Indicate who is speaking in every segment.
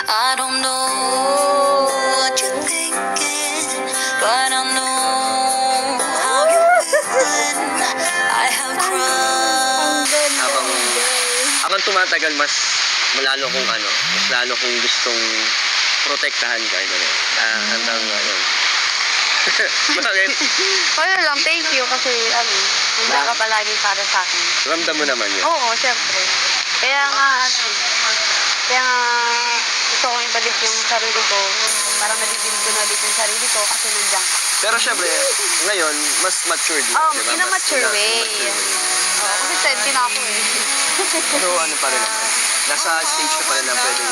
Speaker 1: I don't know what you're thinking, but I know how you're feeling. I have cried.
Speaker 2: Habang tumatagal, mas malalo kong mas lalo kong gustong protektahan ka. Hanggang ngayon. Bakit?
Speaker 3: Wala lang, thank you kasi nandiyan ka palagi para sa akin.
Speaker 2: Ramdam mo naman yun.
Speaker 3: Oo, syempre. Kaya nga gusto kong ibalik yung sarili ko. Parang nabibili ko na ulit yung sarili ko kasi nandiyan ka.
Speaker 2: Pero syempre, ngayon, mas matured yun. Diba?
Speaker 3: In a mature way. Kasi 20 na ako eh.
Speaker 2: Pero ano pa rin naman. Nasa stage ka pa rin na pwedeng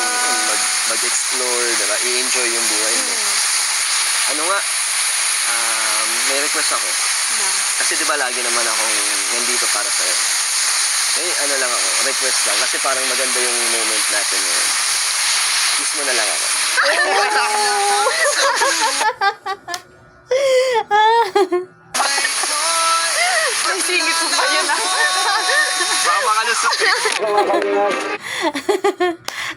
Speaker 2: mag-explore, diba? I-enjoy yung buhay mo. Ano nga, may request ako. Kasi diba lagi naman akong nandito para sa'yo. Ano lang ako, request lang. Kasi parang maganda yung moment natin ngayon. Kiss mo na lang ako.
Speaker 3: Ang singit mo pa yun ah.
Speaker 2: Baka makalusot eh.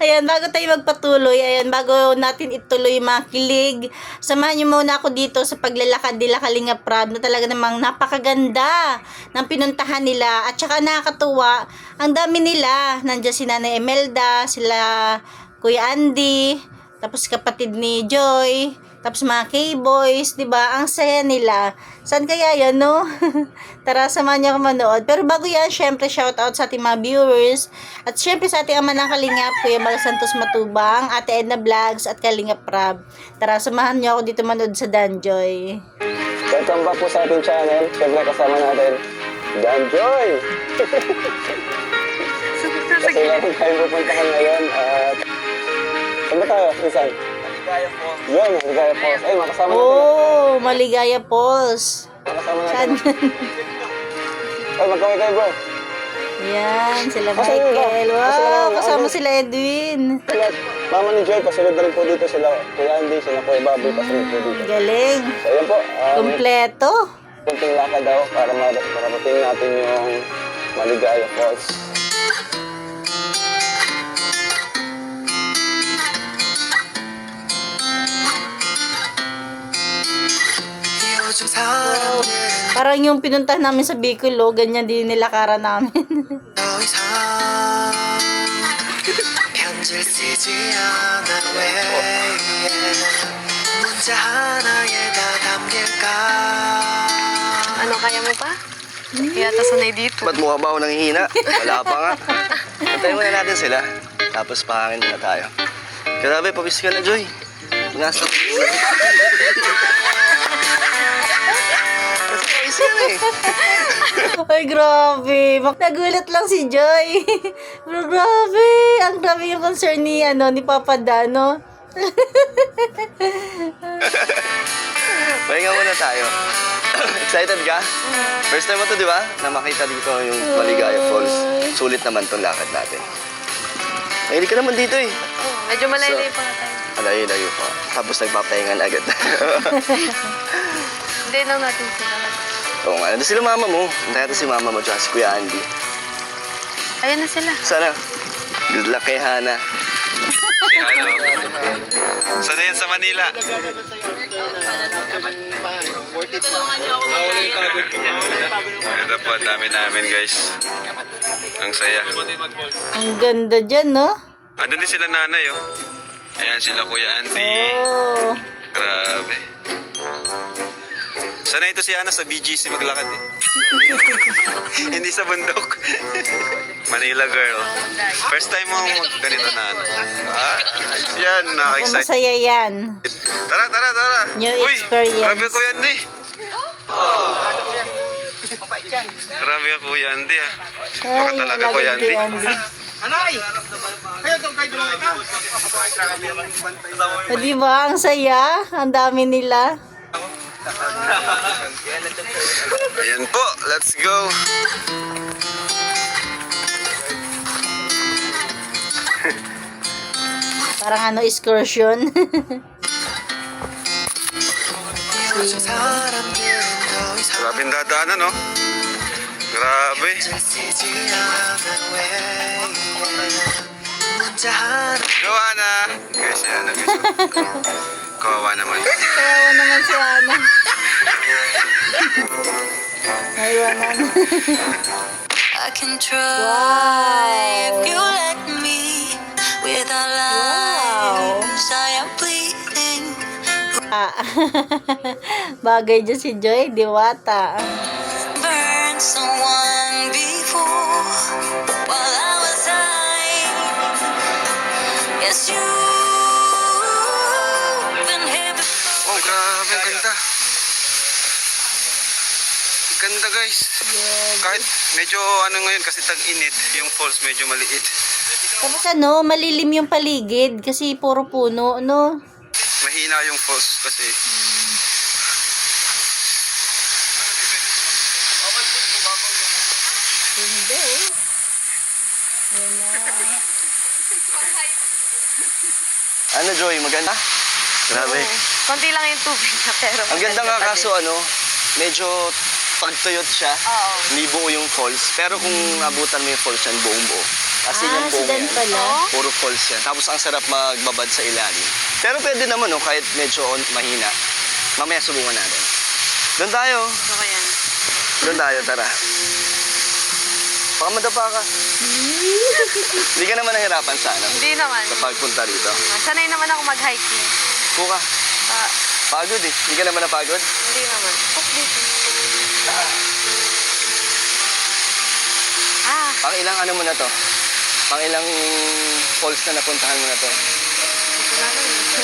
Speaker 4: Ayan, bago tayo magpatuloy, bago natin ituloy yung mga kilig, samahan niyo muna ako dito sa paglalakad nila Kalinga Prab na talaga namang napakaganda ng pinuntahan nila at saka nakakatuwa, ang dami nila, nandiyan si Nanay Imelda, sila Kuya Andy, tapos kapatid ni Joy, tapos mga K-boys, diba? Ang saya nila. Saan kaya yan, no? Tara, samahan niyo ako manood. Pero bago yan, syempre, shoutout sa ating mga viewers. At syempre sa ating ama ng Kalingap, Kuya Mal Santos Matubang, Ate Edna Vlogs, at Kalinga Prab. Tara, samahan niyo ako dito manood sa Danjoy.
Speaker 5: Welcome back po sa ating channel. Syempre, kasama natin, Danjoy! Kasi lang tayo pupuntahan ngayon. Saan ba tayo, Isan?
Speaker 2: Maligaya po.
Speaker 5: Yun, Maligaya Falls. Ay, makasama natin.
Speaker 4: Oh, Maligaya Falls.
Speaker 5: Makasama natin.
Speaker 4: Saan?
Speaker 5: Ay, magkaway kayo, bro.
Speaker 4: Yan, sila
Speaker 5: Kasi yun,
Speaker 4: Michael.
Speaker 5: kasi
Speaker 4: Wow,
Speaker 5: lang,
Speaker 4: kasama
Speaker 5: ako.
Speaker 4: sila Edwin.
Speaker 5: Mama ni Joy, pasunod na rin po dito sila. Kuya Andy, sila Kuya Bobby, pasunod po dito.
Speaker 4: Galing.
Speaker 5: So, yun po.
Speaker 4: Kompleto.
Speaker 5: Kunting lakad daw para marating natin yung Maligaya Falls.
Speaker 4: Parang yung pinuntahan namin sa Bicol, ganyan din nilakaran namin.
Speaker 3: Ano, kaya mo pa? Yata sanay dito.
Speaker 2: Ba't mukha ba ako nanghihina? Wala pa nga. Antayin muna natin sila. Tapos pahangin na tayo. Grabe, pabis ka na, Joy. Nasa
Speaker 4: Ay, grabe. Nagulat lang si Joy. Pero grabe. Ang grabe yung concern ni Papa Dano.
Speaker 2: Pahinga muna tayo. Excited ka? First time mo to, di ba? Na makita dito yung Maligaya Falls. Sulit naman tong lakad natin. Mahilig ka naman dito eh.
Speaker 3: Medyo malayo pa nga tayo.
Speaker 2: Malayo pa. Tapos nagpapahingan agad.
Speaker 3: Hindi lang natin sila.
Speaker 2: Oo nga. Nandun sila mama mo. Hintayin natin si mama mo tsaka si Kuya Andy.
Speaker 3: Ayan na sila.
Speaker 2: Sana. Good luck kay Hana.
Speaker 6: Ano? Sana yan sa Manila. Ito po, ang dami namin guys. Ang saya.
Speaker 4: Ang ganda dyan, no?
Speaker 6: Andun din sila nanay oh. Ayan sila Kuya Andy.
Speaker 4: Oh.
Speaker 6: Grabe. Sana ito si Ana sa BGC maglakad eh. Hindi sa bundok. Manila girl. First time mo ganito na ano. Yan,
Speaker 4: Kung
Speaker 6: nakaka-excite.
Speaker 4: masaya yan.
Speaker 6: Tara, tara, tara.
Speaker 4: New
Speaker 6: Uy,
Speaker 4: experience.
Speaker 6: grabe Kuya Andy. Grabe ka Kuya Andy ah. Baka
Speaker 4: Ay,
Speaker 6: talaga Kuya
Speaker 4: lagi
Speaker 6: Andy.
Speaker 4: kay Andy. O, diba? Ang saya. Ang dami nila.
Speaker 6: Ayan po, let's go.
Speaker 4: Parang excursion.
Speaker 6: Grabe ang dadaanan, no? Grabe. Joanna! Guys, yan. Kawawa naman.
Speaker 4: Kawawa naman si Ana. Naiwanan.
Speaker 1: I can try
Speaker 4: Wow.
Speaker 1: if you let me. Without lies, I am bleeding.
Speaker 4: Bagay dyan si Joy, diwata.
Speaker 1: Burned someone before while I was high. Yes, you've been here before.
Speaker 6: Oh, grabe. Ang ganda. Ang ganda, guys. Kahit medyo ano ngayon kasi tag-init, yung falls medyo maliit.
Speaker 4: Tapos malilim yung paligid kasi puro puno, no?
Speaker 6: Mahina yung falls kasi.
Speaker 4: Hindi.
Speaker 2: Ano, Joy? Maganda? Grabe.
Speaker 3: Konti lang yung tubig na pero...
Speaker 2: Ang ganda nga
Speaker 3: pa
Speaker 2: kaso
Speaker 3: din.
Speaker 2: medyo pagtuyot siya.
Speaker 3: Oo.
Speaker 2: Hindi buo yung falls. Pero kung abutan mo yung falls yan, buong buo. Kasi yung buong
Speaker 4: sidan
Speaker 2: yan,
Speaker 4: pala.
Speaker 2: puro falls yan. Tapos ang sarap magbabad sa ilalim. Pero pwede naman, no, kahit medyo mahina. Mamaya subukan natin. Doon tayo.
Speaker 3: Gusto ko yan.
Speaker 2: Doon tayo, tara. Baka madapa ka. Hindi ka naman nahirapan sa ano,
Speaker 3: Hindi naman.
Speaker 2: sa pagpunta rito.
Speaker 3: Sanay naman ako mag-hiking.
Speaker 2: Kuka,
Speaker 3: Ah,
Speaker 2: pagod eh. Hindi ka naman napagod?
Speaker 3: hindi naman. Oh, dito.
Speaker 2: Pang ilang ano mo na to? Pang ilang falls na napuntahan mo na to?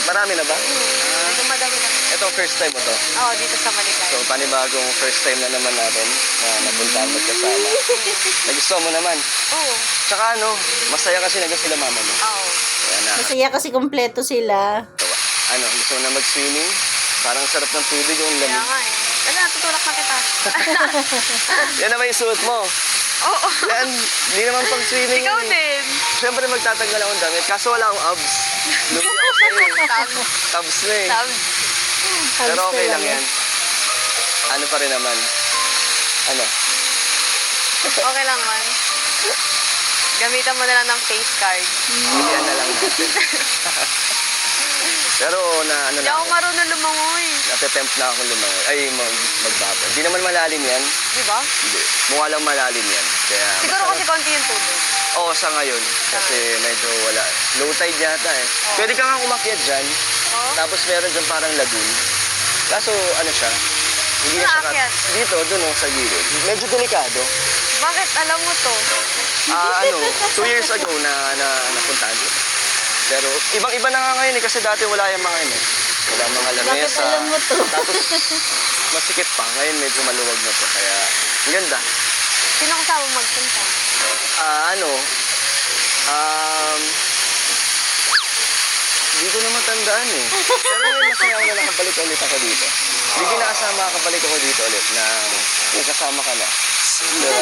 Speaker 2: Marami na ba?
Speaker 3: Medyo madami lang.
Speaker 2: Ito first time mo to.
Speaker 3: Oo, dito sa Maligay.
Speaker 2: So panibagong first time na naman natin na napuntahan magkasama. Nagustuhan mo naman.
Speaker 3: Oo.
Speaker 2: Tsaka ano, masaya kasi nag sila mama mo.
Speaker 3: Oo.
Speaker 2: Kaya na,
Speaker 4: Masaya kasi kompleto sila.
Speaker 2: ano, gusto mo na mag-swimming? Parang sarap ng tubig yung
Speaker 3: Kaya
Speaker 2: lamig.
Speaker 3: nga eh. Wala, tutulak na kita.
Speaker 2: Yan naman yung suot mo.
Speaker 3: Oo.
Speaker 2: Yan, hindi naman pang swimming.
Speaker 3: Ikaw
Speaker 2: yun eh.
Speaker 3: din.
Speaker 2: Siyempre magtatanggal akong damit, kaso wala akong abs. Lugi ako sa'yo eh. Tabs na eh.
Speaker 3: Sabi.
Speaker 2: Pero okay
Speaker 4: Abs
Speaker 2: lang
Speaker 4: talaga.
Speaker 2: yan. Ano pa rin naman. Ano?
Speaker 3: Okay lang man. Gamitan mo na lang ng face card.
Speaker 2: Bilihan na lang natin. Pero na ano
Speaker 3: Hindi
Speaker 2: na
Speaker 3: ako
Speaker 2: ako,
Speaker 3: marunong lumangoy.
Speaker 2: natetempt na ako lumangoy. Ay, magbaba. Hindi naman malalim yan.
Speaker 3: Di ba?
Speaker 2: Hindi. Mukha lang malalim yan. Kaya
Speaker 3: Siguro
Speaker 2: masarap.
Speaker 3: kasi konti yung tubig.
Speaker 2: Oo, sa ngayon. Kasi medyo wala. Low tide yata eh. Pwede ka nga umakyat dyan.
Speaker 3: Oo.
Speaker 2: Tapos meron dyan parang lagoon. Kaso ano siya? Hindi na siya
Speaker 3: Naakyat?
Speaker 2: dito, doon sa gilid. Medyo delikado.
Speaker 3: Bakit alam mo to?
Speaker 2: Ano, 2 years ago na napuntahan ko. Pero ibang-iba na nga ngayon eh, kasi dati wala yung mga yun eh. Wala mga lamesa.
Speaker 4: Bakit alam mo to?
Speaker 2: Tapos masikip pa. Ngayon medyo maluwag na to. Kaya ang ganda.
Speaker 3: Sino kasama magpunta?
Speaker 2: Hindi ko na matandaan eh. Pero ngayon masaya ako na nakabalik ulit ako dito. Hindi ko nakasama nakabalik ako dito ulit na kung kasama ka na. Diba?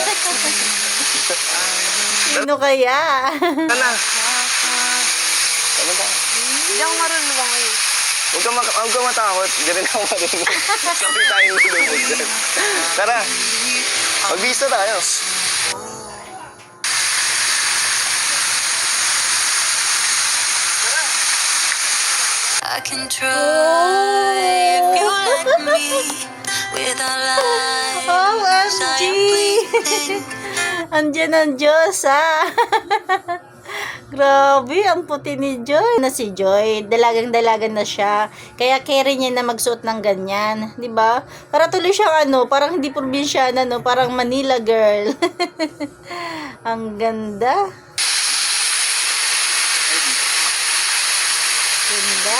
Speaker 4: Sino kaya?
Speaker 2: Tala. Tama ba?
Speaker 3: Hindi ako marunong lumangoy.
Speaker 2: Huwag ka matakot. Hindi rin ako marunong. Sabi tayong lulubog dyan. Tara. Mag-vista tayo.
Speaker 1: I can try if you let me. Without lies,
Speaker 4: Oh,
Speaker 1: I
Speaker 4: MG!
Speaker 1: am bleeding.
Speaker 4: Andiyan ang Diyos, ha? Grabe, ang puti ni Joy. Na si Joy, dalagang-dalagan na siya. Kaya carry niya na magsuot ng ganyan. 'Di ba? Para tuloy siyang parang hindi probinsyana, no? Parang Manila girl. Ang ganda. Ganda.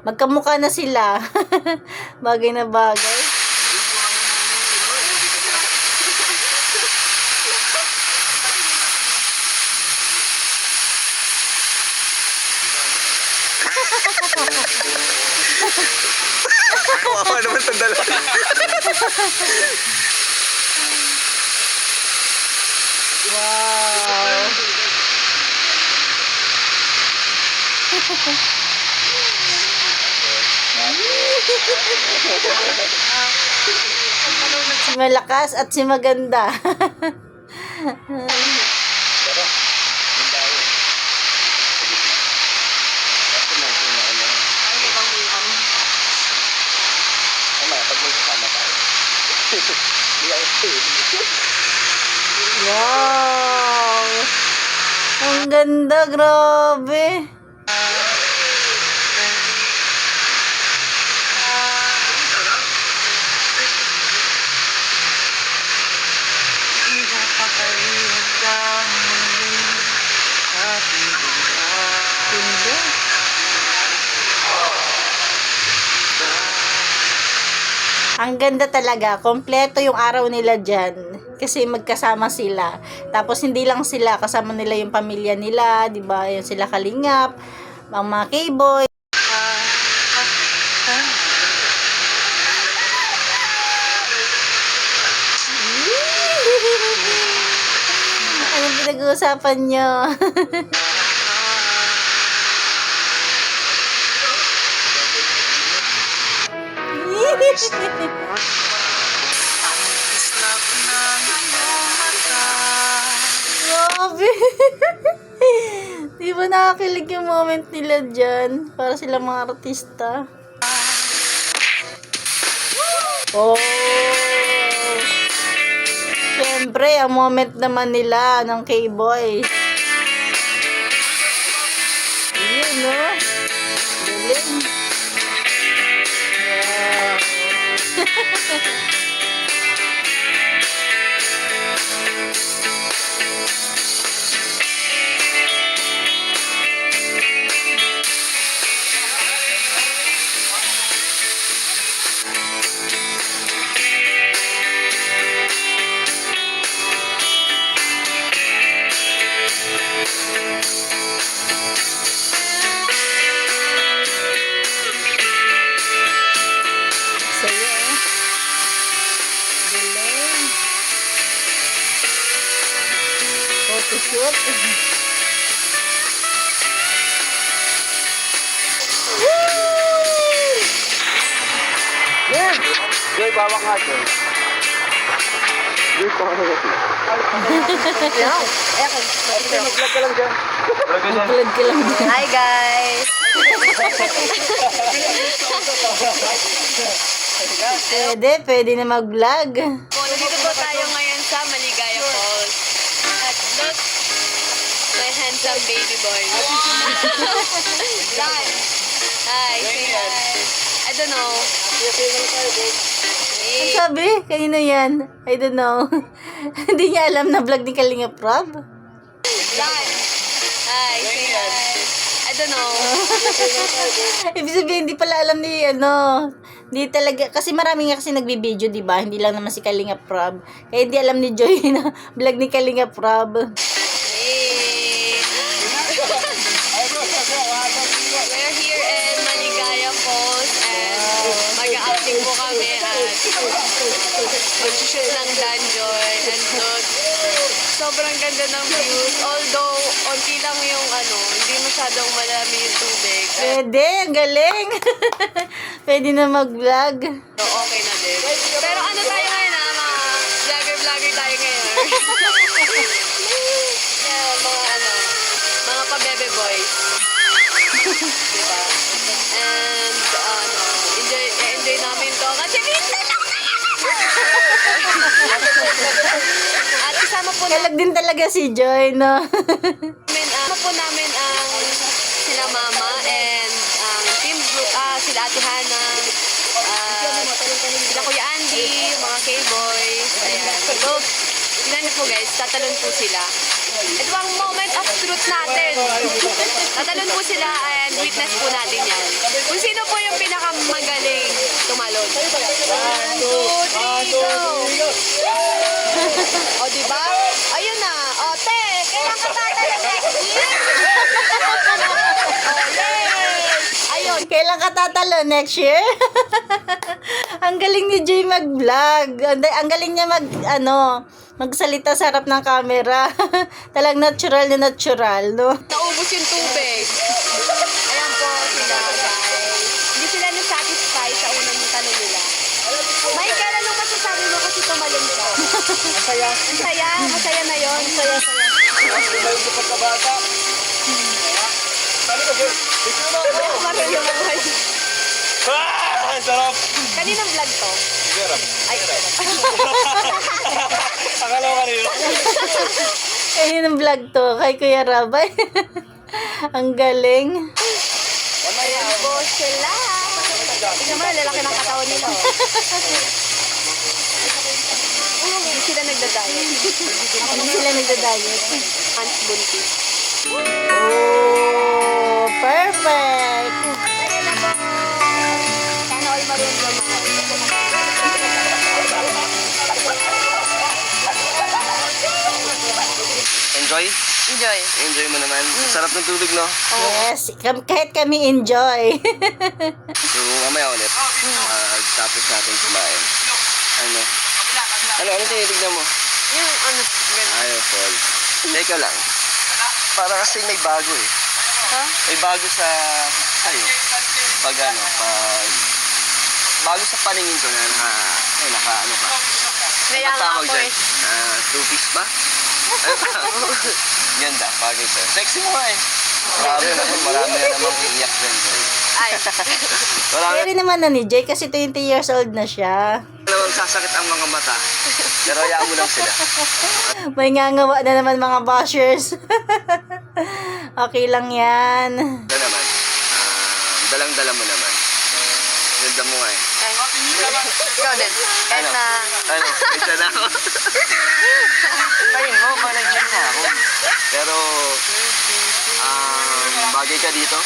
Speaker 4: Magkamukha na sila. Bagay na bagay.
Speaker 2: Kawawa naman sa dalawa.
Speaker 4: Wow. Si malakas at si maganda. Wow! Ang ganda, grabe. Ganda. Ang ganda talaga. Kompleto yung araw nila dyan. Kasi magkasama sila. Tapos hindi lang sila, kasama nila yung pamilya nila, 'di ba? Yung sila Kalingap, ang mga K-boy. Anong pinag-uusapan nyo? Grabe. Di ba nakakilig yung moment nila dyan? Para sila mga artista. Oh! Siyempre, ang moment naman nila ng K-Boy. Ayun, no? Galing. Wow. Saya. Galing. Photoshoot.
Speaker 5: Yan! Joy, bawak nga, Joy. Joy, bawak nga. Mag-vlog ka lang dyan.
Speaker 4: Vlog ka lang dyan.
Speaker 3: Hi guys!
Speaker 4: Pwede na mag-vlog.
Speaker 3: Nandito po tayo ngayon sa Maligaya Falls. At look, my handsome baby boy. Hi! Hi! Say hi! I don't know.
Speaker 4: Ang sabi? Kanino yan? I don't know. Hindi niya alam na vlog ni Kalingap Rob.
Speaker 3: Hi! Hi! Say hi! I don't know.
Speaker 4: Ibig sabihin, hindi pala alam ni, hindi talaga, kasi marami nga kasi nagbibideo, di ba? Hindi lang naman si Kalingap Rob. Kaya hindi alam ni Joy na vlog ni Kalingap Rob.
Speaker 3: Hey! We're here in Maligaya Falls and mag-a-acting po kami at mag-shoot ng Danjoy and look, sobrang ganda ng views. Although, onti lang yung hindi masyadong malami yung tubig.
Speaker 4: Pwede, ang galing. Pwede na mag-vlog.
Speaker 3: So, okay na din. Pero ano tayo ngayon mga vlogger tayo ngayon. Yeah, mga pa-bebe boys. Diba? And, enjoy namin to. Kasi minsan lang At isama po
Speaker 4: Kalag din talaga si Joy, no?
Speaker 3: Kasama po namin ang sila mama and team group, sila Ate Hana, sila Kuya Andy, mga K-boys. Ayan. So, tignan niyo po guys, tatalon po sila. Ito ang moment of truth natin. Tatalon po sila and witness po natin yan. Kung sino po yung pinakamagaling tumalon. 1, 2, 3, go! O, diba? Ayun na. O, te, kailan ka tatalon next year? Ayun.
Speaker 4: Kailan ka tatalo? Next year? Ang galing ni Joy mag-vlog. Ang galing niya magsalita sa harap ng camera. Talang natural na natural, no?
Speaker 3: Naubos yung tubig. Ayan po sila, guys. Hindi sila na-satisfy sa unang tanong nila. Michael, anong masasabi mo kasi tumalon ka?
Speaker 5: Masaya.
Speaker 3: Masaya na yun. Masaya.
Speaker 5: Masaya yung pagkabata. Sali ka, Joy. Ito na ako.
Speaker 3: Marunong ako.
Speaker 6: Ay, sarap.
Speaker 3: Kaninang vlog to?
Speaker 6: Sarap.
Speaker 3: Ay,
Speaker 6: Akala ko kanina.
Speaker 4: Ayun ang vlog to kay Kuya Rabay. Ang galing.
Speaker 3: ayan po sila. Tingnan mo, lalaki ng katawan nila. Oh. Hindi sila nagdadiet.
Speaker 4: Hindi sila nagda-diet.
Speaker 3: Hans buntis.
Speaker 4: Oh, perfect.
Speaker 3: Sana all marunong mga.
Speaker 2: Enjoy?
Speaker 3: Enjoy.
Speaker 2: Enjoy mo naman. Sarap ng tubig, no?
Speaker 4: Yes, kahit kami enjoy.
Speaker 2: So, mamaya ulit. Tapos natin kumain. Ano? Ano tinitignan mo?
Speaker 3: Yung ano, ganun.
Speaker 2: Ayaw, fall. Teka lang. Para kasi may bago eh.
Speaker 3: Ha?
Speaker 2: May bago sa sa'yo. Pag ano, bago sa paningin ko na naka ano ka.
Speaker 3: Naya
Speaker 2: Ano
Speaker 3: nga
Speaker 2: tawag
Speaker 3: ako
Speaker 2: dyan?
Speaker 3: eh.
Speaker 2: Two-piece ba? Ano tawag? Ganda, bagay sa'yo. Sexy mo nga eh. Marami na naman iiyak din.
Speaker 3: Ay.
Speaker 2: Marami
Speaker 4: Pero naman na ni Jay kasi 20 years old na siya.
Speaker 2: na naman sasakit ang mga mata. Pero hayaan mo lang sila.
Speaker 4: May ngangawa na naman mga bashers. Okay lang yan.
Speaker 2: Ito naman. Dalang-dala mo naman. Ganda mo nga eh.
Speaker 3: Ay. Ikaw din. Kahit
Speaker 2: Ano?
Speaker 3: na...
Speaker 2: Ano? Wait na ako. Tayin mo, nag-gym na ako. Pero, bagay ka dito.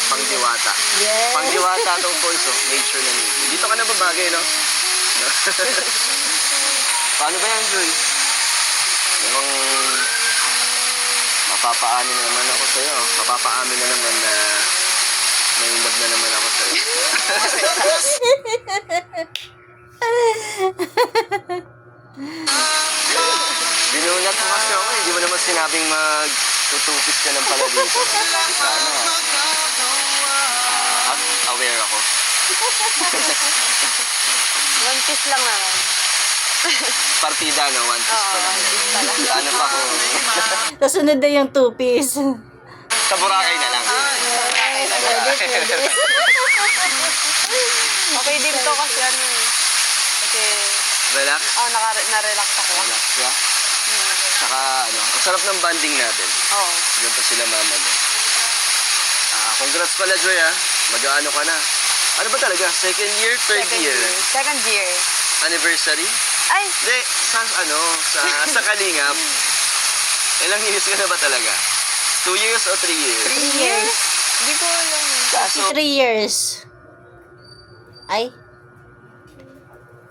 Speaker 2: Pangdiwata.
Speaker 4: Yes.
Speaker 2: Pangdiwata tong pulso. Nature na nito. Dito ka na ba bagay, no? Paano ba yan, Joy? Namang mapapaamin na naman ako sa'yo. Mapapaamin na naman na may love na naman ako sa'yo. Binunat mo kasi ako. Hindi mo naman sinabing magtutupis ka ng pala dito. Sana. Aware ako.
Speaker 3: One piece lang naman.
Speaker 2: Partida, no? One piece
Speaker 3: Oo,
Speaker 2: pa lang.
Speaker 3: one piece pala.
Speaker 2: Paano pa kung...
Speaker 4: Kasunod na yung two-piece.
Speaker 2: Sa Boracay na lang.
Speaker 3: Okay din to kasi ano eh. Kasi,
Speaker 2: Relax.
Speaker 3: na-relax ako.
Speaker 2: Relax ka. Saka, ano, ang sarap ng banding natin.
Speaker 3: Oo.
Speaker 2: Yun pa sila mama mo. Congrats pala, Joy, ha? Mag-ano ka na? Ano ba talaga? Second year? Third year?
Speaker 3: Second year.
Speaker 2: Anniversary?
Speaker 3: Ay,
Speaker 2: Hindi, sa Kalingap. Ilang years ka na ba talaga? 2 years o 3 years?
Speaker 3: 3 years? Hindi ko alam.
Speaker 2: Kaso,
Speaker 4: 3 years. Ay.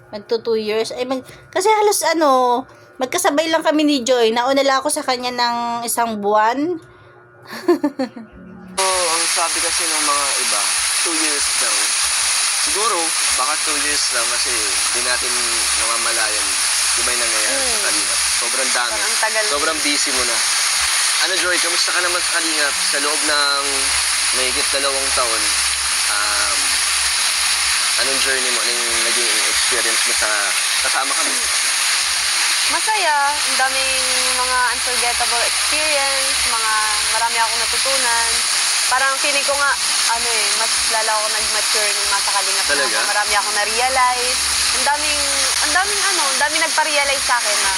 Speaker 4: Magto 2 years. Ay, kasi halos ano, magkasabay lang kami ni Joy. Nauna lang ako sa kanya ng isang buwan.
Speaker 2: ang sabi kasi ng mga iba, 2 years daw. Siguro, baka 2 years lang kasi di natin namamalayan. Di ba yung nangyayari sa Kalingap? Sobrang dami.
Speaker 3: Ang tagal.
Speaker 2: Sobrang busy mo na. Ano, Joy, kamusta ka naman sa Kalingap? Sa loob ng mahigit 2 taon, anong journey mo? Anong naging experience mo sa kasama kami?
Speaker 3: Masaya. Ang daming mga unforgettable experience. Marami akong natutunan. Parang feeling ko nga, mas lalo ako nag-mature nung nasa Kalingap.
Speaker 2: Talaga?
Speaker 3: Na marami akong na-realize. Ang daming nagpa-realize sa akin na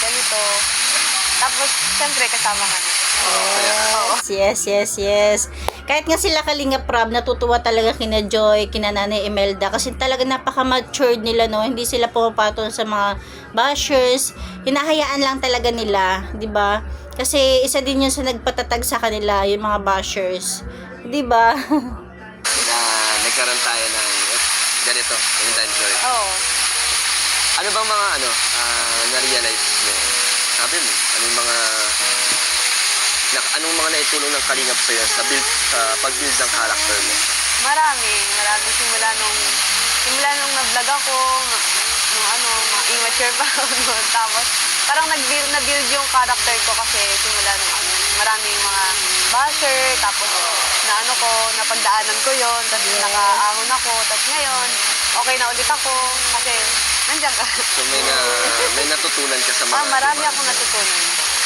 Speaker 3: ganito. Tapos, siyempre, kasama ka na.
Speaker 4: Yes. Kahit nga sila Kalinga Prab, natutuwa talaga kina Joy, kina Nanay Imelda kasi talaga napaka-matured nila, no? Hindi sila pumapatol sa mga bashers. Hinahayaan lang talaga nila, 'di ba? Kasi isa din 'yun sa nagpatatag sa kanila, yung mga bashers. 'Di ba?
Speaker 2: Na nagkaroon tayo ng ganito, yung Joy.
Speaker 3: Oo.
Speaker 2: Ano bang mga na-realize mo? Sabi mo, anong mga naitulong ng Kalingap sa'yo sa pag-build ng character mo?
Speaker 3: Marami. Simula nung nag-vlog ako, mga immature pa ako noon. Tapos, parang na-build yung character ko kasi simula nung maraming mga basher, tapos napagdaanan ko yon, tapos nakaahon ako, tapos ngayon, okay na ulit ako, kasi nandiyan ka.
Speaker 2: So may natutunan ka sa mga...
Speaker 3: Marami akong natutunan.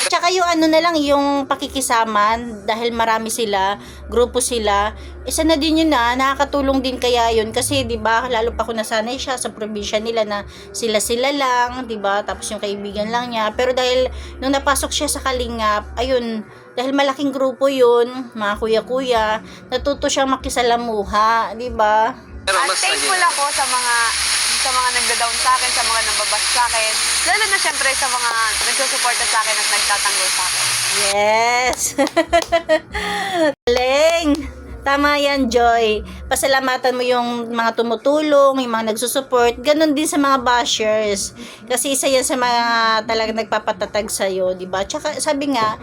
Speaker 4: Tsaka yung ano na lang, yung pakikisaman, dahil marami sila, grupo sila, isa na din yun na, nakakatulong din kaya yun. Kasi, di ba, lalo pa kung nasanay siya sa probinsya nila na sila-sila lang, di ba, tapos yung kaibigan lang niya. Pero dahil, nung napasok siya sa Kalingap, ayun, dahil malaking grupo yun, mga kuya-kuya, natuto siyang makisalamuha, di ba?
Speaker 2: Pero
Speaker 3: At
Speaker 2: mas
Speaker 3: thankful ako sa mga nagda-down sa akin, sa mga nagbabash sa akin. Lalo na syempre sa mga nagsusuporta sa akin at nagtatanggol sa akin.
Speaker 4: Yes! Galing! Tama yan, Joy. Pasalamatan mo yung mga tumutulong, yung mga nagsusupport. Ganon din sa mga bashers. Kasi isa yan sa mga talagang nagpapatatag sa'yo, diba? Tsaka sabi nga,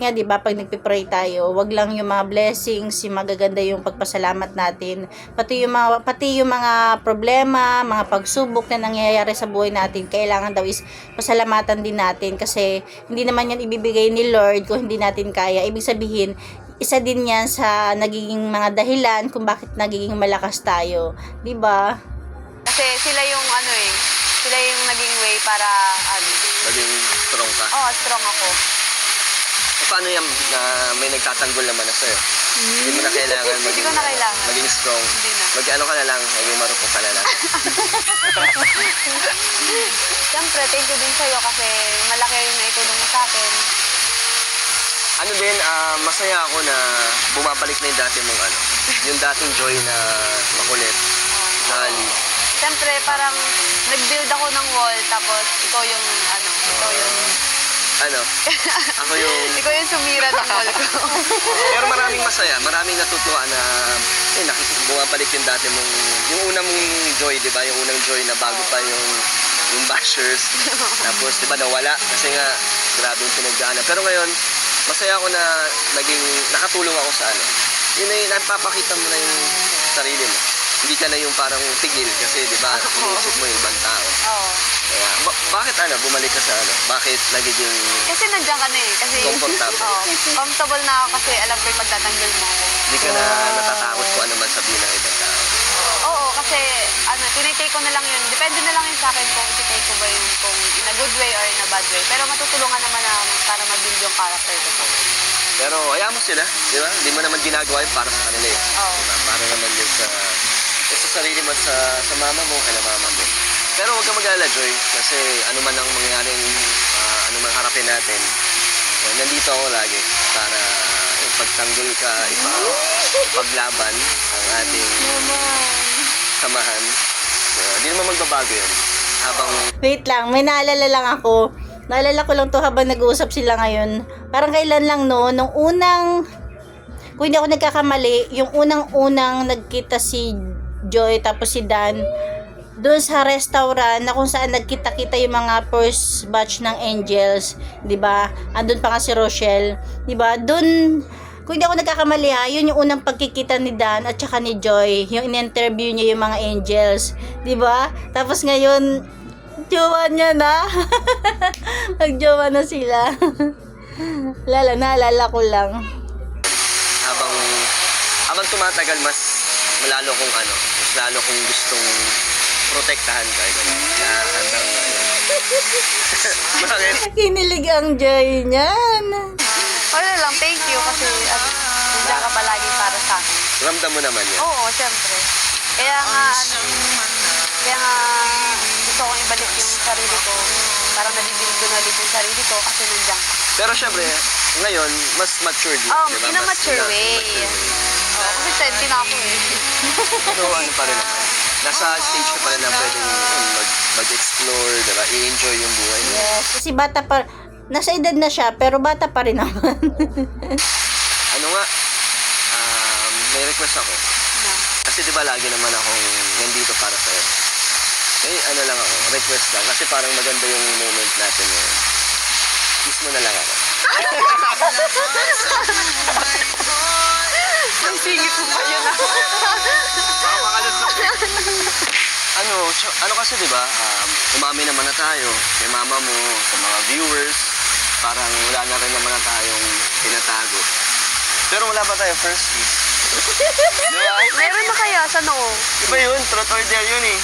Speaker 4: diba, pag nagpipray tayo, wag lang yung mga blessings, yung magaganda yung pagpasalamat natin. Pati yung mga problema, mga pagsubok na nangyayari sa buhay natin, kailangan daw is pasalamatan din natin kasi hindi naman yan ibibigay ni Lord kung hindi natin kaya. Ibig sabihin, isa din yan sa nagiging mga dahilan kung bakit nagiging malakas tayo. Diba?
Speaker 3: Kasi sila yung sila yung naging way para
Speaker 2: maging strong ka.
Speaker 3: strong ako.
Speaker 2: Paano yan na may nagtatanggol naman na sa'yo? Hindi mo na kailangan
Speaker 3: Hindi ko na kailangan.
Speaker 2: maging strong.
Speaker 3: Hindi na.
Speaker 2: Mag-ano ka na lang, maging marupok ka na lang.
Speaker 3: Siyempre, thank you din sa'yo kasi malaki yung naitulong mo sa akin.
Speaker 2: Ano din, masaya ako na bumabalik na yung dati mong yung dating Joy na makulit, jolly.
Speaker 3: Siyempre, parang nag-build ako ng wall tapos ikaw yung
Speaker 2: Ako yung...
Speaker 3: ikaw yung sumira ng wall ko.
Speaker 2: Pero maraming masaya, maraming natutuwa na bumabalik yung dati mong, yung una mong Joy, di ba? Yung unang Joy na bago pa yung bashers. Tapos, di ba, nawala kasi nga, grabe yung pinagdaanan. Pero ngayon, masaya ako na nakatulong ako sa yun na yung napapakita mo na yung sarili mo. Hindi ka na yung parang tigil kasi di ba iniisip mo yung ibang tao.
Speaker 3: Oo.
Speaker 2: Kaya, bakit bumalik ka sa bakit nagiging
Speaker 3: Kasi nandiyan ka na eh. Kasi,
Speaker 2: comfortable?
Speaker 3: Comfortable na ako kasi alam ko yung pagtatanggol mo ako.
Speaker 2: Hindi ka na natatakot kung ano man sabihin ng ibang tao.
Speaker 3: Oo, kasi tinitake ko na lang yun. Depende na lang yun sa akin kung ititake ko ba yun kung in a good way or in a bad way. Pero matutulungan naman na para mag-build yung character ko.
Speaker 2: Pero hayaan mo sila, di ba? Hindi mo naman ginagawa yun para sa kanila eh.
Speaker 3: Oo.
Speaker 2: Diba? Para naman yun sa sarili mo at sa mama mo, kay mama mo. Pero huwag kang mag-alala, Joy, kasi ano man ang mangyaring, ano man harapin natin, nandito ako lagi para pagtanggol ka, ipaglaban ang ating samahan. Hindi naman magbabago yun.
Speaker 4: Wait lang, may naalala lang ako. Naalala ko lang to habang nag-uusap sila ngayon. Parang kailan lang nung unang, kung hindi ako nagkakamali, yung unang nagkita si Joy tapos si Dan doon sa restaurant na kung saan nagkita-kita yung mga first batch ng Angels, 'di ba? Andun pa nga si Rochelle, 'di ba? Doon, kung hindi ako nagkakamali yun yung unang pagkikita ni Dan at saka ni Joy, yung in-interview niya yung mga Angels, 'di ba? Tapos ngayon jowa niya na. Magjowa na sila. Naalala ko lang.
Speaker 2: Habang tumatagal, mas lalo kong gustong protektahan ka. Bakit?
Speaker 4: Kinilig ang Joy niyan.
Speaker 3: Wala lang, thank you kasi nandiyan ka palagi para sa akin.
Speaker 2: Ramdam mo naman yan.
Speaker 3: Oo, siyempre. Kaya nga gusto kong ibalik yung sarili ko. Parang nabibilig ko na ulit yung sarili ko kasi nandiyan ka.
Speaker 2: Pero syempre, ngayon, mas matured yun. Diba?
Speaker 3: In a mature way. Kasi 20 na ako eh.
Speaker 2: Pero pa rin naman. Nasa stage ka pa rin na pwedeng mag-explore, diba? I-enjoy yung buhay mo.
Speaker 4: Yes, kasi bata pa, nasa edad na siya, pero bata pa rin naman.
Speaker 2: May request ako.
Speaker 3: No.
Speaker 2: Kasi diba lagi naman akong nandito para sa'yo. Lang ako, request lang. Kasi parang maganda yung moment natin ngayon. Kiss mo na lang ako.
Speaker 3: Ang singit mo pa yun
Speaker 2: Ano kasi diba, umami naman na tayo kay mama mo, sa mga viewers, parang wala na rin naman na tayong tinatago. Pero wala ba tayo first kiss? Diba?
Speaker 3: Meron na kaya sa noo?
Speaker 2: Iba yun, truth or dare yun eh.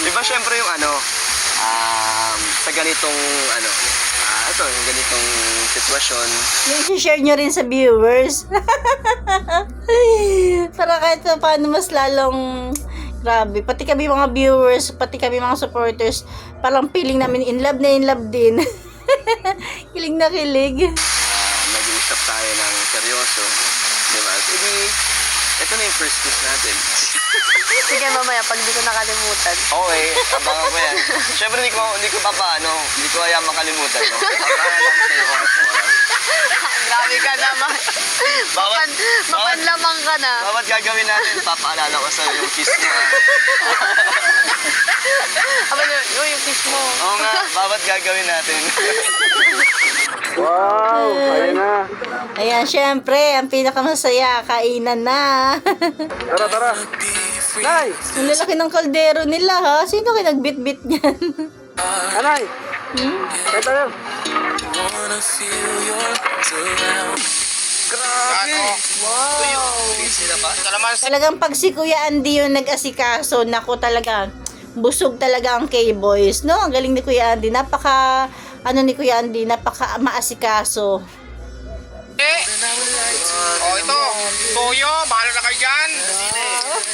Speaker 2: Diba syempre yung sa ganitong yung ganitong sitwasyon.
Speaker 4: Yung share nyo rin sa viewers. Para kahit pa paano mas lalong grabe. Pati kami mga viewers, pati kami mga supporters, parang feeling namin in love din. Kilig na kilig.
Speaker 2: Nag-uusap tayo ng seryoso. Diba? Edi, ito na yung first kiss natin.
Speaker 3: Sige, mamaya, pag di ko nakalimutan.
Speaker 2: Okay, abangan ko yan. Siyempre, hindi ko kaya makalimutan. No? Abangan lang sa'yo oras mo.
Speaker 3: Grabe ka naman. Mapanlamang ka na.
Speaker 2: Bawat gagawin natin, papaalala ko sa'yo yung kiss mo.
Speaker 3: Aba, yung kiss mo.
Speaker 2: Oo nga, bawat gagawin natin.
Speaker 5: Wow! Ayun na.
Speaker 4: Ayan, syempre, ang pinakamasaya, kainan na.
Speaker 5: Tara, tara. Nay!
Speaker 4: Ang lalaki ng kaldero nila, ha? Sino kayo nagbit-bit niyan?
Speaker 5: Anay! Kaya tayo. Grabe!
Speaker 2: Sila pa?
Speaker 4: Talagang pag si Kuya Andy yung nag-asikaso, naku talaga, busog talaga ang K-Boys, no? Ang galing ni Kuya Andy, napaka maasikaso.
Speaker 7: Oh, ito. Toyo, bahala na kayo dyan.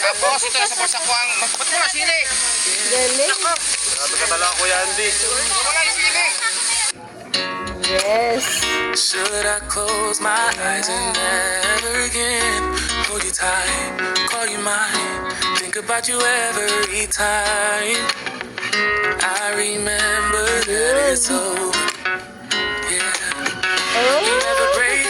Speaker 7: Tapos, ito nasa bulsa ko ang... Ba't mo na sili?
Speaker 4: Galing.
Speaker 5: Grabe ka talaga, Kuya Andy.
Speaker 7: Wala yung sili.
Speaker 4: Yes.
Speaker 8: Should I close my eyes and never again hold you tight, call you mine, think about you every time I remember that it's over, yeah. You never break,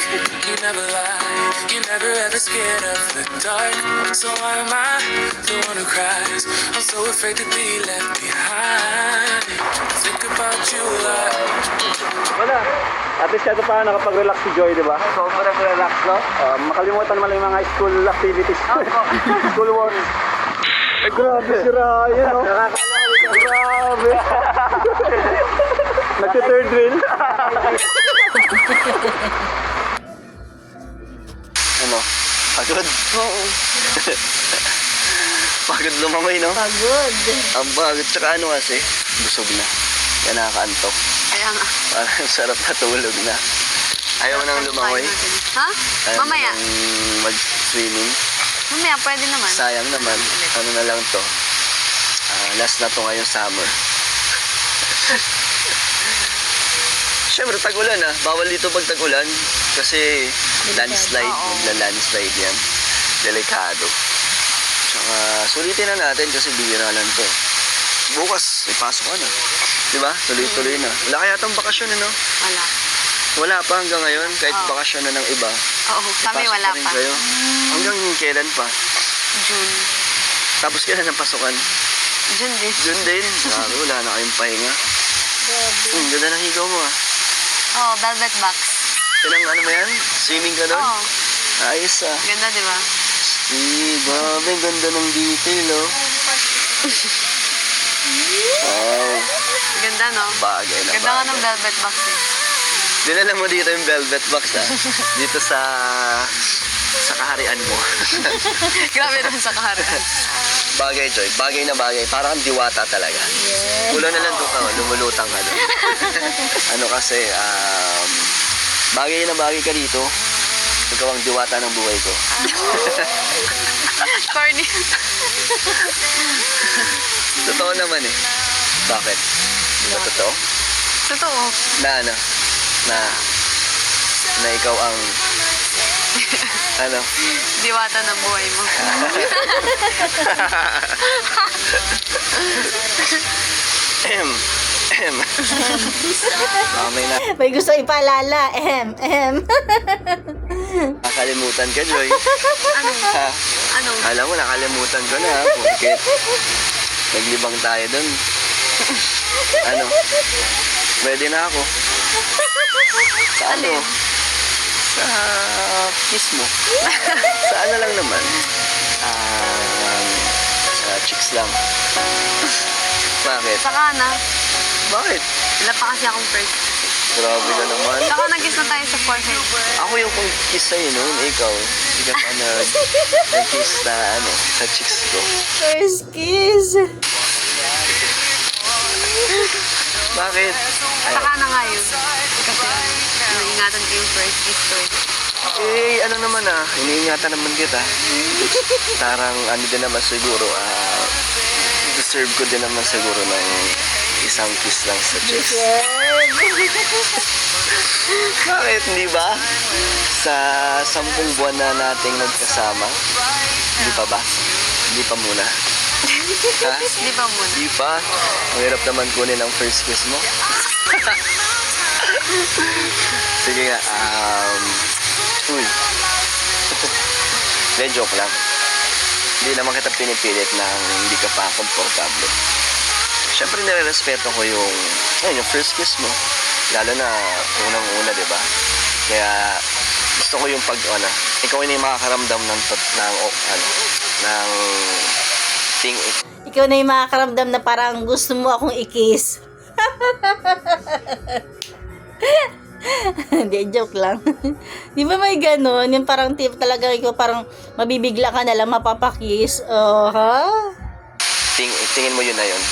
Speaker 8: you never lie, you never ever scared of the dark. So why am I the one who cries? I'm so afraid to be left behind. Think about you a lot.
Speaker 5: Wala. At least ito pa nakapag-relax si Joy, di ba?
Speaker 2: Sobrang relax, no?
Speaker 5: Makalimutan naman yung mga school activities. School work. Ay, grabe si Ryan, no? Grabe. Nagka-third wheel.
Speaker 2: Ano? Pagod? Oo. Pagod lumangoy, no?
Speaker 4: Pagod.
Speaker 2: Ang pagod. Tsaka ano kasi, busog na. Kaya nakakaantok.
Speaker 3: Kaya nga.
Speaker 2: Parang sarap na tulog na. Ayaw mo nang lumangoy?
Speaker 3: Ha?
Speaker 2: Ayaw mo
Speaker 3: Mamaya.
Speaker 2: nang mag-swimming?
Speaker 3: Mamaya, pwede naman.
Speaker 2: Sayang naman. Ano na lang to? Last na to ngayong summer. Siyempre, tag-ulan Bawal dito pag tag-ulan. Kasi landslide.
Speaker 3: Oo.
Speaker 2: Magla-landslide yan. Delikado. Tsaka sulitin na natin kasi bihira lang to. Bukas, may pasok ka na. Diba? Tuloy-tuloy na. Wala kaya itong bakasyon, ano?
Speaker 3: Wala.
Speaker 2: Wala pa hanggang ngayon. Kahit
Speaker 3: Oo.
Speaker 2: bakasyon na ng iba.
Speaker 3: Oo, kami
Speaker 2: Pasok
Speaker 3: wala
Speaker 2: rin
Speaker 3: pa.
Speaker 2: Kayo. Hanggang kailan pa?
Speaker 3: June.
Speaker 2: Tapos kailan ang pasukan?
Speaker 3: June din.
Speaker 2: June din. Grabe, wala na kayong pahinga. Ganda ng higaw mo
Speaker 3: Oh, velvet box.
Speaker 2: Kailang ano mo yan? Swimming ka doon?
Speaker 3: Oh,
Speaker 2: Ayos
Speaker 3: ganda, di ba?
Speaker 2: Grabe, ganda ng detail Wow.
Speaker 3: Ganda, no?
Speaker 2: Bagay na
Speaker 3: Ganda nga
Speaker 2: bagay.
Speaker 3: ng velvet box eh.
Speaker 2: Dinala mo dito yung velvet box Dito sa kaharian mo.
Speaker 3: Grabe rin sa kaharian.
Speaker 2: Bagay, Joy. Bagay na bagay. Parang kang diwata talaga. Kulo na lang doon ka. Lumulutang ka doon. Ano kasi, bagay na bagay ka dito. Ikaw ang diwata ng buhay ko.
Speaker 3: Corny.
Speaker 2: Totoo naman Bakit? Di ba totoo?
Speaker 3: Totoo.
Speaker 2: Na ikaw ang ano?
Speaker 3: Diwata ng buhay mo.
Speaker 2: Mamay na.
Speaker 4: May gusto ipaalala.
Speaker 2: Nakalimutan ka, Joy.
Speaker 3: Ano?
Speaker 2: Ha?
Speaker 3: Ano?
Speaker 2: Alam mo, nakalimutan ko na. Porque naglibang tayo dun. Ano? Pwede na ako. Sa ano? Sa kiss mo. Sa ano lang naman. Sa chicks lang. Bakit?
Speaker 3: Saka na.
Speaker 2: Bakit?
Speaker 3: Wala pa kasi akong first.
Speaker 2: Grabe ka naman.
Speaker 3: Saka nag-kiss na tayo sa forehead.
Speaker 2: Ako yung kung kiss sa'yo noon, ikaw. Hindi ka pa nag-kiss na sa chicks ko.
Speaker 4: First kiss.
Speaker 2: Bakit?
Speaker 3: Saka na nga yun. Kasi iniingatan ko yung first kiss ko eh.
Speaker 2: Eh, ano naman iniingatan naman kita. Parang ano din naman siguro, deserve ko din naman siguro ng isang kiss lang sa chest. Bakit, hindi ba? Sa 10 buwan na nating nagkasama, hindi pa ba? Hindi pa muna. Ha?
Speaker 3: Di ba muna?
Speaker 2: Hindi pa? Mahirap naman kunin ang first kiss mo. Sige nga, uy. De, joke lang. Hindi naman kita pinipilit na hindi ka pa komportable. Siyempre nire-respeto ko yung first kiss mo. Lalo na unang-una, di ba? Kaya gusto ko yung ikaw yung makakaramdam ng
Speaker 4: Ikaw na yung makakaramdam na parang gusto mo akong i-kiss. Hindi, joke lang. Di ba may ganon? Yung parang tip talaga ikaw parang mabibigla ka na lang mapapakiss. Oh, ha?
Speaker 2: Tingin mo yun na yun.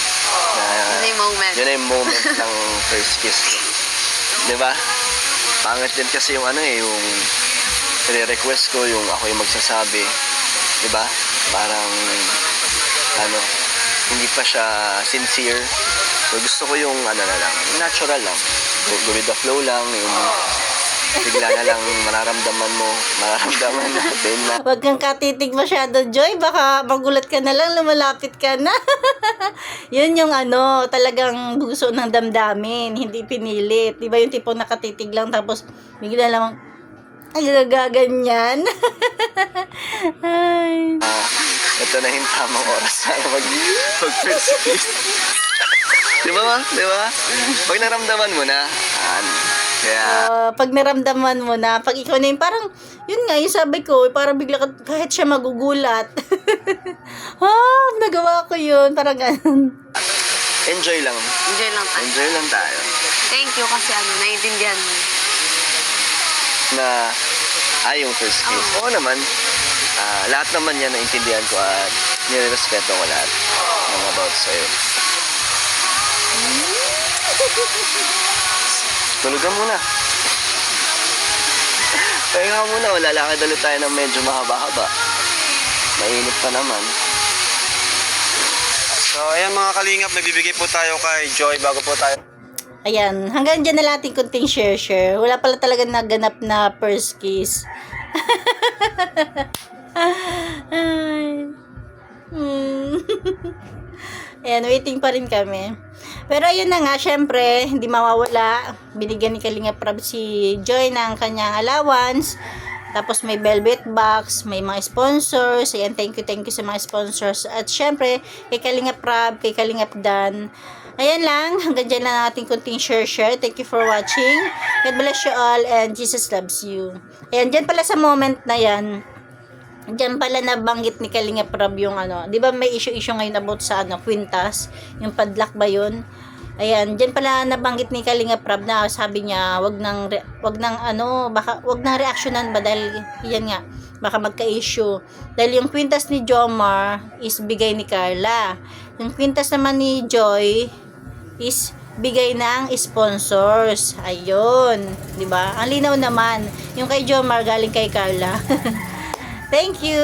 Speaker 3: Yun na yung moment.
Speaker 2: Yun na yung moment ng first kiss ko. Di ba? Pangit din kasi yung yung request ko, yung ako yung magsasabi. Di ba? Parang hindi pa siya sincere. So gusto ko yung natural lang. Go with the flow lang, yung bigla na lang mararamdaman natin na.
Speaker 4: Huwag kang katitig masyado, Joy. Baka magulat ka na lang, lumalapit ka na. Yun yung talagang gusto ng damdamin, hindi pinilit. Di ba yung tipong nakatitig lang tapos bigla lang gaganyan. Ay.
Speaker 2: Ito na yung tamang oras para mag-first kiss. Di ba? Pag naramdaman mo na, kaya...
Speaker 4: pag naramdaman mo na, pag ikaw na yung parang, yun nga, yung sabi ko, parang bigla kahit siya magugulat. Nagawa ko yun, parang ganun.
Speaker 2: Enjoy lang.
Speaker 3: Enjoy lang tayo.
Speaker 2: Enjoy lang tayo.
Speaker 3: Thank you kasi naiintindihan mo.
Speaker 2: Na, yung first kiss. Oo naman. Lahat naman yan naintindihan ko at nire-respeto ko lahat ng about sa'yo. Tulugan muna. Pahinga muna, lalakad ulit tayo ng medyo mahaba-haba. Mainit pa naman.
Speaker 6: So, ayan mga kalingap, nagbibigay po tayo kay Joy bago po tayo.
Speaker 4: Ayan, hanggang dyan na natin kunting share. Wala pala talaga naganap na first kiss. Ayan, waiting pa rin kami. Pero ayun na nga, syempre, hindi mawawala. Binigyan ni Kalinga Prab si Joy ng kanyang allowance. Tapos may velvet box, may mga sponsors. Ayan, thank you sa mga sponsors. At syempre, kay Kalinga Prab, kay Kalinga Dan. Ayan lang, hanggang dyan lang ating kunting share. Thank you for watching. God bless you all and Jesus loves you. Ayan, dyan pala sa moment na yan, dyan pala nabanggit ni Kalinga Prab yung di ba may issue ngayon about sa Quintas, yung padlock ba yun? Ayan, dyan pala nabanggit ni Kalinga Prab na sabi niya, wag nang reaksyonan ba dahil yan nga, baka magka-issue. Dahil yung Quintas ni Jomar is bigay ni Carla. Yung Quintas naman ni Joy is bigay ng sponsors. Ayun, 'di ba? Ang linaw naman. Yung kay Jomar galing kay Carla. Thank you.